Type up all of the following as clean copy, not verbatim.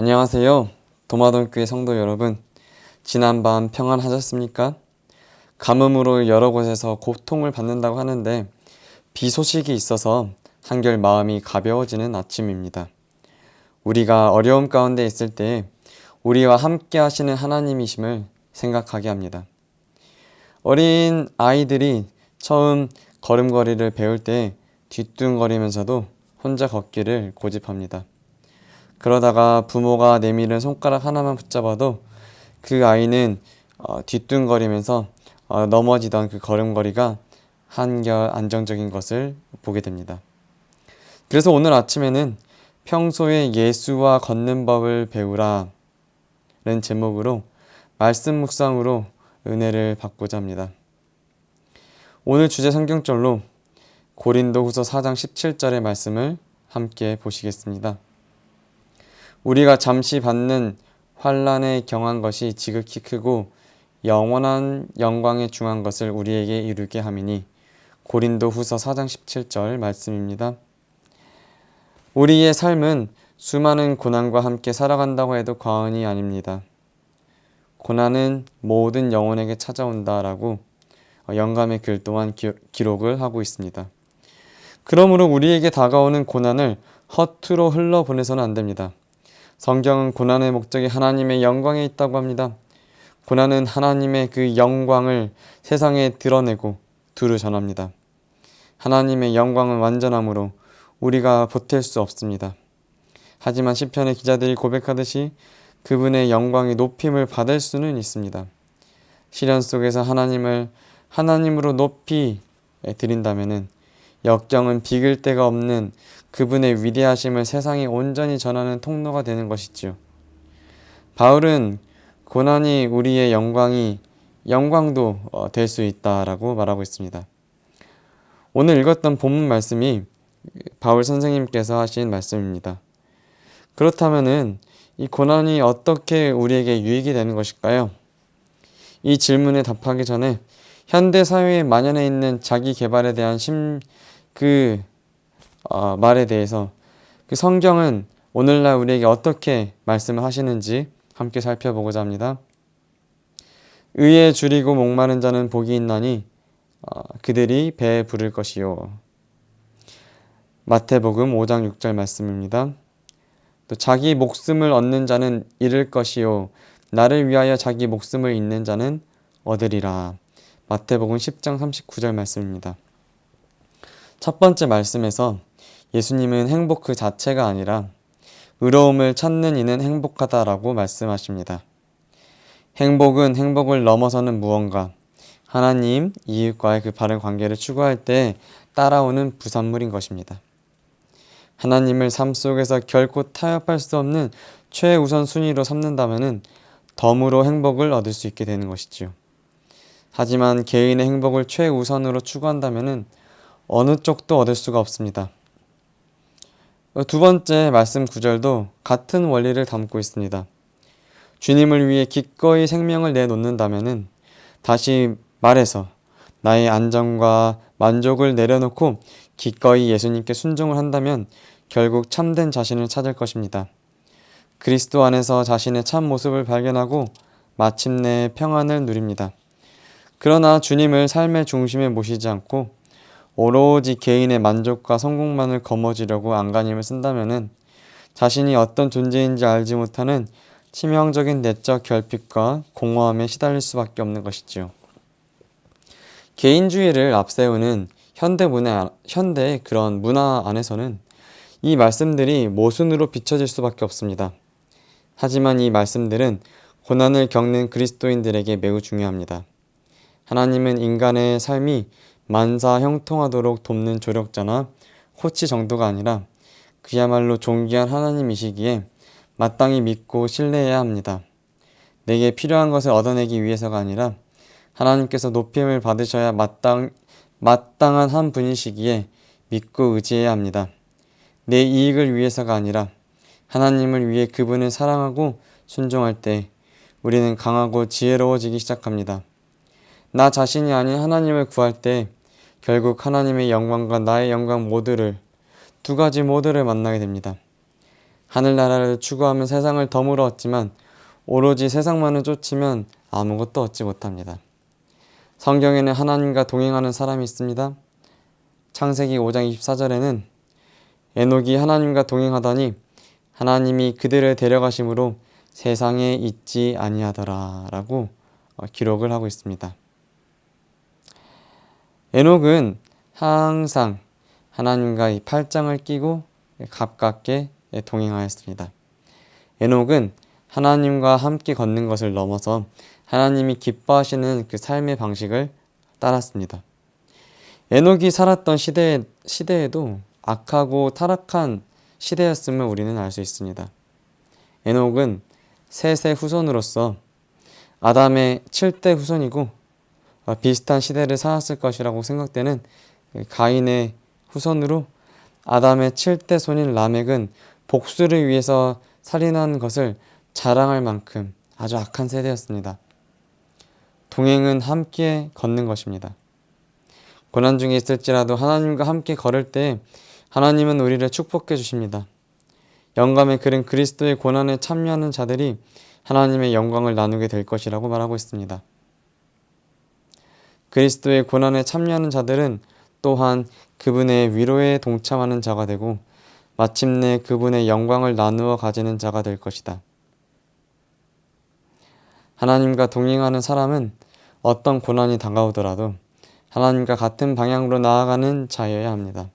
안녕하세요. 도마동교회 성도 여러분. 지난밤 평안하셨습니까? 가뭄으로 여러 곳에서 고통을 받는다고 하는데 비 소식이 있어서 한결 마음이 가벼워지는 아침입니다. 우리가 어려움 가운데 있을 때 우리와 함께 하시는 하나님이심을 생각하게 합니다. 어린 아이들이 처음 걸음걸이를 배울 때 뒤뚱거리면서도 혼자 걷기를 고집합니다. 그러다가 부모가 내미는 손가락 하나만 붙잡아도 그 아이는 뒤뚱거리면서 넘어지던 그 걸음걸이가 한결 안정적인 것을 보게 됩니다. 그래서 오늘 아침에는 평소에 예수와 걷는 법을 배우라 는 제목으로 말씀 묵상으로 은혜를 받고자 합니다. 오늘 주제 성경절로 고린도후서 4장 17절의 말씀을 함께 보시겠습니다. 우리가 잠시 받는 환난에 경한 것이 지극히 크고 영원한 영광에 중한 것을 우리에게 이루게 함이니 고린도후서 4장 17절 말씀입니다. 우리의 삶은 수많은 고난과 함께 살아간다고 해도 과언이 아닙니다. 고난은 모든 영혼에게 찾아온다라고 영감의 글 또한 기록을 하고 있습니다. 그러므로 우리에게 다가오는 고난을 허투루 흘러보내서는 안 됩니다. 성경은 고난의 목적이 하나님의 영광에 있다고 합니다. 고난은 하나님의 그 영광을 세상에 드러내고 두루 전합니다. 하나님의 영광은 완전함으로 우리가 보탤 수 없습니다. 하지만 시편의 기자들이 고백하듯이 그분의 영광이 높임을 받을 수는 있습니다. 시련 속에서 하나님으로 높이 드린다면은 역경은 비길 데가 없는 그분의 위대하심을 세상에 온전히 전하는 통로가 되는 것이지요. 바울은 고난이 우리의 영광도 될 수 있다라고 말하고 있습니다. 오늘 읽었던 본문 말씀이 바울 선생님께서 하신 말씀입니다. 그렇다면은 이 고난이 어떻게 우리에게 유익이 되는 것일까요? 이 질문에 답하기 전에 현대 사회에 만연해 있는 자기 개발에 대한 말에 대해서 그 성경은 오늘날 우리에게 어떻게 말씀을 하시는지 함께 살펴보고자 합니다. 의에 줄이고 목마른 자는 복이 있나니 그들이 배에 부를 것이요. 마태복음 5장 6절 말씀입니다. 또 자기 목숨을 얻는 자는 잃을 것이요 나를 위하여 자기 목숨을 잃는 자는 얻으리라. 마태복음 10장 39절 말씀입니다. 첫 번째 말씀에서 예수님은 행복 그 자체가 아니라 의로움을 찾는 이는 행복하다라고 말씀하십니다. 행복은 행복을 넘어서는 무언가, 하나님, 이웃과의 그 바른 관계를 추구할 때 따라오는 부산물인 것입니다. 하나님을 삶 속에서 결코 타협할 수 없는 최우선 순위로 삼는다면 덤으로 행복을 얻을 수 있게 되는 것이지요. 하지만 개인의 행복을 최우선으로 추구한다면 어느 쪽도 얻을 수가 없습니다. 두 번째 말씀 구절도 같은 원리를 담고 있습니다. 주님을 위해 기꺼이 생명을 내놓는다면 다시 말해서 나의 안정과 만족을 내려놓고 기꺼이 예수님께 순종을 한다면 결국 참된 자신을 찾을 것입니다. 그리스도 안에서 자신의 참 모습을 발견하고 마침내 평안을 누립니다. 그러나 주님을 삶의 중심에 모시지 않고 오로지 개인의 만족과 성공만을 거머쥐려고 안간힘을 쓴다면 자신이 어떤 존재인지 알지 못하는 치명적인 내적 결핍과 공허함에 시달릴 수밖에 없는 것이지요. 개인주의를 앞세우는 현대의 그런 문화 안에서는 이 말씀들이 모순으로 비춰질 수밖에 없습니다. 하지만 이 말씀들은 고난을 겪는 그리스도인들에게 매우 중요합니다. 하나님은 인간의 삶이 만사 형통하도록 돕는 조력자나 코치 정도가 아니라 그야말로 존귀한 하나님이시기에 마땅히 믿고 신뢰해야 합니다. 내게 필요한 것을 얻어내기 위해서가 아니라 하나님께서 높임을 받으셔야 마땅한 한 분이시기에 믿고 의지해야 합니다. 내 이익을 위해서가 아니라 하나님을 위해 그분을 사랑하고 순종할 때 우리는 강하고 지혜로워지기 시작합니다. 나 자신이 아닌 하나님을 구할 때 결국 하나님의 영광과 나의 영광 두 가지 모두를 만나게 됩니다. 하늘나라를 추구하면 세상을 덤으로 얻지만 오로지 세상만을 쫓으면 아무것도 얻지 못합니다. 성경에는 하나님과 동행하는 사람이 있습니다. 창세기 5장 24절에는 에녹이 하나님과 동행하더니 하나님이 그들을 데려가심으로 세상에 있지 아니하더라 라고 기록을 하고 있습니다. 에녹은 항상 하나님과 이 팔짱을 끼고 가깝게 동행하였습니다. 에녹은 하나님과 함께 걷는 것을 넘어서 하나님이 기뻐하시는 그 삶의 방식을 따랐습니다. 에녹이 살았던 시대에도 악하고 타락한 시대였음을 우리는 알 수 있습니다. 에녹은 셋의 후손으로서 아담의 7대 후손이고 비슷한 시대를 살았을 것이라고 생각되는 가인의 후손으로 아담의 7대 손인 라멕은 복수를 위해서 살인한 것을 자랑할 만큼 아주 악한 세대였습니다. 동행은 함께 걷는 것입니다. 고난 중에 있을지라도 하나님과 함께 걸을 때 하나님은 우리를 축복해 주십니다. 영감의 글은 그리스도의 고난에 참여하는 자들이 하나님의 영광을 나누게 될 것이라고 말하고 있습니다. 그리스도의 고난에 참여하는 자들은 또한 그분의 위로에 동참하는 자가 되고 마침내 그분의 영광을 나누어 가지는 자가 될 것이다. 하나님과 동행하는 사람은 어떤 고난이 다가오더라도 하나님과 같은 방향으로 나아가는 자여야 합니다.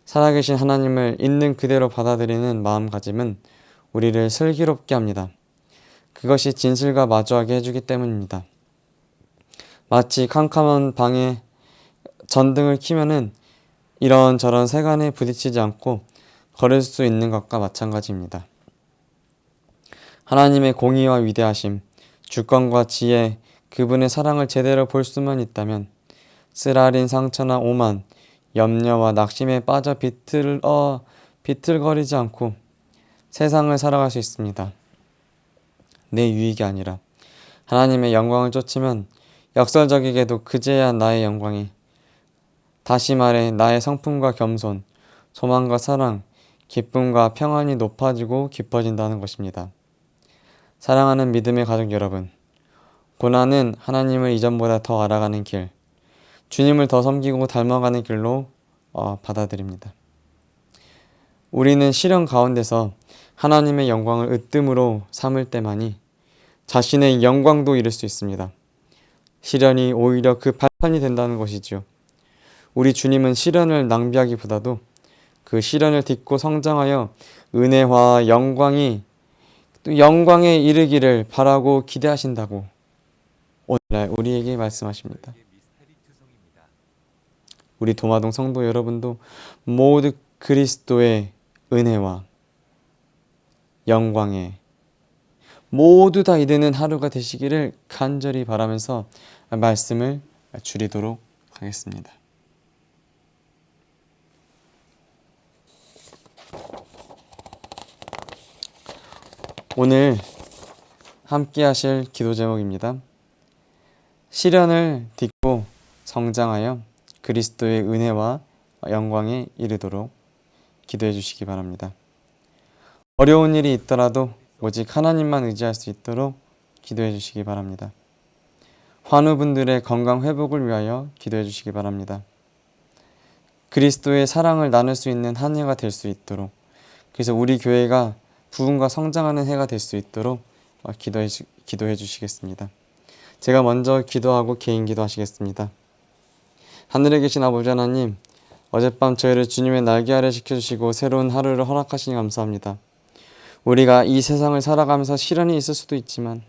살아계신 하나님을 있는 그대로 받아들이는 마음가짐은 우리를 슬기롭게 합니다. 그것이 진실과 마주하게 해주기 때문입니다. 마치 캄캄한 방에 전등을 켜면은 이런저런 세간에 부딪히지 않고 걸을 수 있는 것과 마찬가지입니다. 하나님의 공의와 위대하심, 주권과 지혜, 그분의 사랑을 제대로 볼 수만 있다면 쓰라린 상처나 오만, 염려와 낙심에 빠져 비틀거리지 않고 세상을 살아갈 수 있습니다. 내 유익이 아니라 하나님의 영광을 쫓으면 역설적이게도 그제야 나의 영광이, 다시 말해 나의 성품과 겸손, 소망과 사랑, 기쁨과 평안이 높아지고 깊어진다는 것입니다. 사랑하는 믿음의 가족 여러분, 고난은 하나님을 이전보다 더 알아가는 길, 주님을 더 섬기고 닮아가는 길로 받아들입니다. 우리는 시련 가운데서 하나님의 영광을 으뜸으로 삼을 때만이 자신의 영광도 잃을 수 있습니다. 시련이 오히려 그 발판이 된다는 것이지요. 우리 주님은 시련을 낭비하기보다도 그 시련을 딛고 성장하여 은혜와 영광에 이르기를 바라고 기대하신다고 오늘날 우리에게 말씀하십니다. 우리 도마동 성도 여러분도 모두 그리스도의 은혜와 영광에 모두 다 이르는 하루가 되시기를 간절히 바라면서 말씀을 줄이도록 하겠습니다. 오늘 함께 하실 기도 제목입니다. 시련을 딛고 성장하여 그리스도의 은혜와 영광에 이르도록 기도해 주시기 바랍니다. 어려운 일이 있더라도 오직 하나님만 의지할 수 있도록 기도해 주시기 바랍니다. 환우분들의 건강 회복을 위하여 기도해 주시기 바랍니다. 그리스도의 사랑을 나눌 수 있는 한 해가 될 수 있도록, 그래서 우리 교회가 부흥과 성장하는 해가 될 수 있도록 기도해 주시겠습니다. 제가 먼저 기도하고 개인 기도하시겠습니다. 하늘에 계신 아버지 하나님, 어젯밤 저희를 주님의 날개 아래 지켜주시고 새로운 하루를 허락하시니 감사합니다. 우리가 이 세상을 살아가면서 시련이 있을 수도 있지만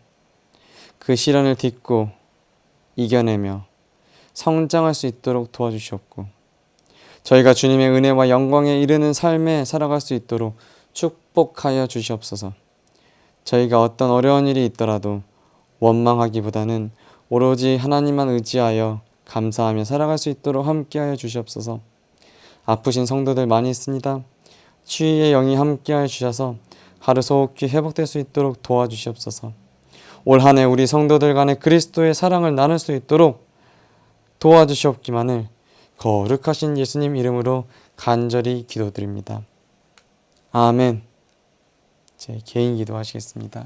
그 시련을 딛고 이겨내며 성장할 수 있도록 도와주시옵고, 저희가 주님의 은혜와 영광에 이르는 삶에 살아갈 수 있도록 축복하여 주시옵소서. 저희가 어떤 어려운 일이 있더라도 원망하기보다는 오로지 하나님만 의지하여 감사하며 살아갈 수 있도록 함께하여 주시옵소서. 아프신 성도들 많이 있습니다. 치유의 영이 함께하여 주셔서 하루 속히 회복될 수 있도록 도와주시옵소서. 올 한 해 우리 성도들 간에 그리스도의 사랑을 나눌 수 있도록 도와주시옵기만을 거룩하신 예수님 이름으로 간절히 기도드립니다. 아멘. 제 개인 기도 하시겠습니다.